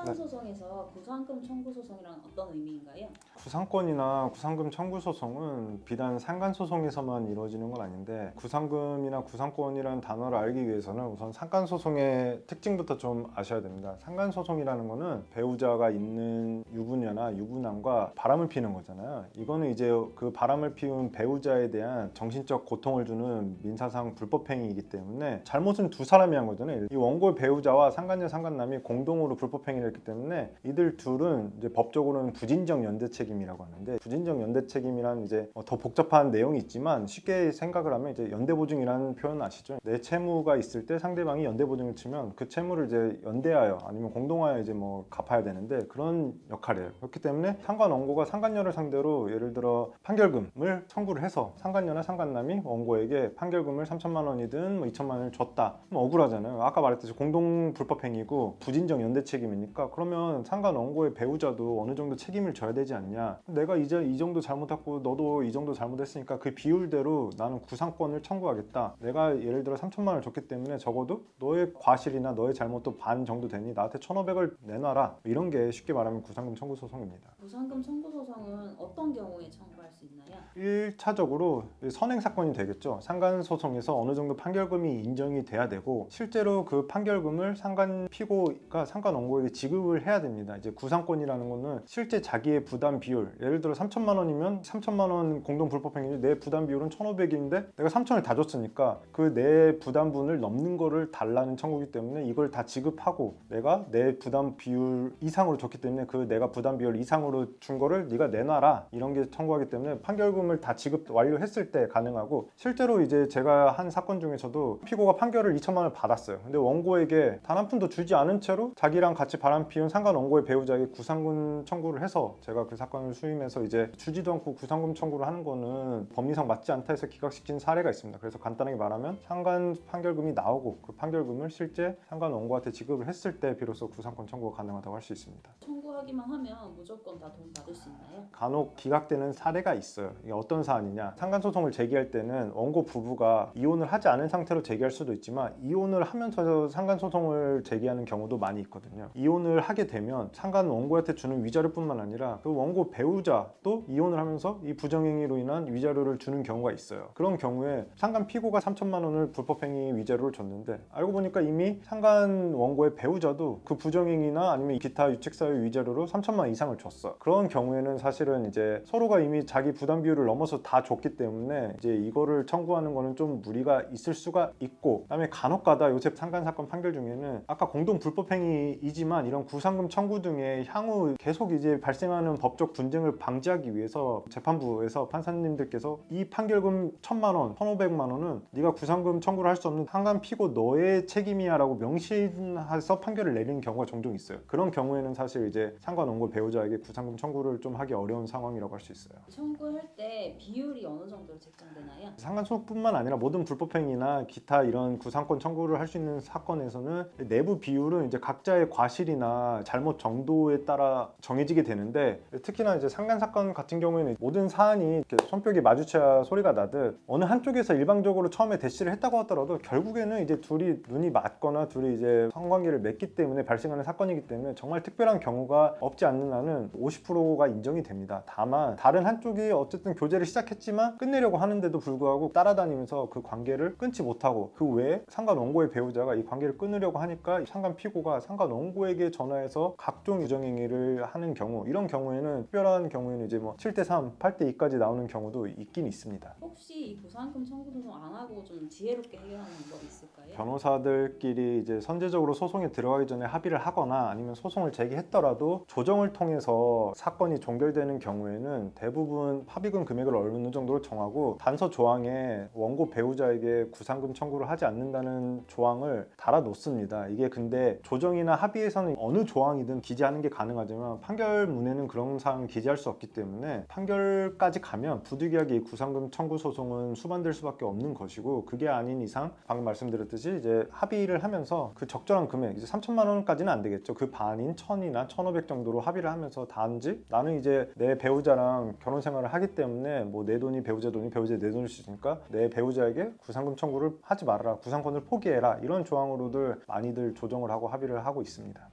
상간소송에서 구상금 청구 소송이란 어떤 의미인가요? 구상권이나 구상금 청구 소송은 비단 상간소송에서만 이루어지는 건 아닌데, 구상금이나 구상권이라는 단어를 알기 위해서는 우선 상간소송의 특징부터 좀 아셔야 됩니다. 상간소송이라는 거는 배우자가 있는 유부녀나 유부남과 바람을 피는 거잖아요. 이거는 이제 그 바람을 피운 배우자에 대한 정신적 고통을 주는 민사상 불법행위이기 때문에 잘못은 두 사람이 한 거잖아요. 이 원고의 배우자와 상간녀 상간남이 공동으로 불법행위를 했기 때문에 이들 둘은 이제 법적으로는 부진적 연대 책임이라고 하는데, 부진적 연대 책임이란 이제 더 복잡한 내용이 있지만 쉽게 생각을 하면 이제 연대보증이라는 표현 아시죠? 내 채무가 있을 때 상대방이 연대보증을 치면 그 채무를 이제 연대하여 아니면 공동하여 이제 뭐 갚아야 되는데, 그런 역할이에요. 그렇기 때문에 상간 원고가 상간녀를 상대로 예를 들어 판결금을 청구를 해서 상간녀나 상간남이 원고에게 판결금을 3천만 원이든 뭐 2천만 원을 줬다. 그럼 억울하잖아요. 아까 말했듯이 공동 불법행위고 부진적 연대 책임이니까, 그러면 상간 원고의 배우자도 어느 정도 책임을 져야 되지 않냐. 내가 이제 이 정도 잘못했고 너도 이 정도 잘못했으니까 그 비율대로 나는 구상권을 청구하겠다. 내가 예를 들어 3천만 원을 줬기 때문에 적어도 너의 과실이나 너의 잘못도 반 정도 되니 나한테 1,500을 내놔라. 이런 게 쉽게 말하면 구상금 청구 소송입니다. 구상금 청구 소송은 어떤 경우에 청구할 수 있나요? 1차적으로 선행 사건이 되겠죠. 상간 소송에서 어느 정도 판결금이 인정이 돼야 되고, 실제로 그 판결금을 상간 피고가 상간 원고에게 지급을 해야 됩니다. 이제 구상권이라는 거는 실제 자기의 부담 비율, 예를 들어 3천만 원이면 3천만 원 공동 불법행위, 내 부담 비율은 1,500인데 내가 3천을 다 줬으니까 그 내 부담분을 넘는 거를 달라는 청구이기 때문에 이걸 다 지급하고, 내가 내 부담 비율 이상으로 줬기 때문에 그 내가 부담 비율 이상으로 준 거를 네가 내놔라, 이런 게 청구하기 때문에 판결금을 다 지급 완료했을 때 가능하고, 실제로 이제 제가 한 사건 중에서도 피고가 판결을 2천만 원을 받았어요. 근데 원고에게 단 한 푼도 주지 않은 채로 자기랑 같이 바람 피운 상간 원고의 배우자에게 구상금 청구를 해서 제가 그 사건을 수임해서 이제 주지도 않고 구상금 청구를 하는 거는 법리상 맞지 않다 해서 기각시킨 사례가 있습니다. 그래서 간단하게 말하면 상간 판결금이 나오고 그 판결금을 실제 상간 원고한테 지급을 했을 때 비로소 구상권 청구가 가능하다고 할 수 있습니다. 청구하기만 하면 무조건 다 돈 받을 수 있나요? 간혹 기각되는 사례가 있어요. 이게 어떤 사안이냐, 상간소송을 제기할 때는 원고 부부가 이혼을 하지 않은 상태로 제기할 수도 있지만 이혼을 하면서 상간소송을 제기하는 경우도 많이 있거든요. 이혼을 하게 되면 상간 원고한테 주는 위자료뿐만 아니라 그 원고 배우자도 이혼을 하면서 이 부정행위로 인한 위자료를 주는 경우가 있어요. 그런 경우에 상간 피고가 3천만 원을 불법행위 위자료를 줬는데, 알고 보니까 이미 상간 원고의 배우자도 그 부정행위나 아니면 기타 유책사유 위자료로 3천만 원 이상을 줬어. 그런 경우에는 사실은 이제 서로가 이미 자기 부담 비율을 넘어서 다 줬기 때문에 이제 이거를 청구하는 거는 좀 무리가 있을 수가 있고, 그다음에 간혹가다 요새 상간 사건 판결 중에는 아까 공동 불법행위이지만 이런 구상금 청구 등의 향후 계속 이제 발생하는 법적 분쟁을 방지하기 위해서 재판부에서 판사님들께서 이 판결금 1,000만 원, 1,500만 원은 네가 구상금 청구를 할 수 없는 상간 피고 너의 책임이야 라고 명시해서 판결을 내리는 경우가 종종 있어요. 그런 경우에는 사실 이제 상간 원고 배우자에게 구상금 청구를 좀 하기 어려운 상황이라고 할 수 있어요. 청구할 때 비율이 어느 정도로 책정되나요? 상간소송뿐만 아니라 모든 불법행위나 기타 이런 구상권 청구를 할 수 있는 사건에서는 내부 비율은 이제 각자의 과실이나 잘못 정도에 따라 정해지게 되는데, 특히나 이제 상간 사건 같은 경우에는 모든 사안이 이렇게 손뼉이 마주쳐야 소리가 나듯 어느 한쪽에서 일방적으로 처음에 대시를 했다고 하더라도 결국에는 이제 둘이 눈이 맞거나 둘이 이제 성관계를 맺기 때문에 발생하는 사건이기 때문에 정말 특별한 경우가 없지 않는 한은 50%가 인정이 됩니다. 다만 다른 한쪽이 어쨌든 교제를 시작했지만 끝내려고 하는데도 불구하고 따라다니면서 그 관계를 끊지 못하고 그 외에 상간 원고의 배우자가 이 관계를 끊으려고 하니까 상간 피고가 상간 원고에게 전화해서 각종 부정행위를 하는 경우, 이런 경우에는 특별한 경우에는 이제 뭐 7대3, 8대2까지 나오는 경우도 있긴 있습니다. 혹시 이 구상금 청구 소송 안 하고 좀 지혜롭게 해결하는 방법이 있을까요? 변호사들끼리 이제 선제적으로 소송에 들어가기 전에 합의를 하거나 아니면 소송을 제기했더라도 조정을 통해서 사건이 종결되는 경우에는 대부분 합의금 금액을 어느 정도로 정하고 단서 조항에 원고 배우자에게 구상금 청구를 하지 않는다는 조항을 달아 놓습니다. 이게 근데 조정이나 합의에서는 어느 조항이든 기재하는 게 가능하지만 판결문에는 그런 사항을 기재할 수 없기 때문에 판결까지 가면 부득이하게 이 구상금 청구 소송은 수반될 수밖에 없는 것이고, 그게 아닌 이상 방금 말씀드렸듯이 이제 합의를 하면서 그 적절한 금액, 이제 3천만 원까지는 안 되겠죠. 그 반인 1,000이나 1,500 정도로 합의를 하면서 단지 나는 이제 내 배우자랑 결혼 생활을 하기 때문에 뭐 내 돈이 배우자 돈이 배우자 내 돈일 수 있으니까 내 배우자에게 구상금 청구를 하지 말아라, 구상권을 포기해라, 이런 조항으로들 많이들 조정을 하고 합의를 하고 있습니다.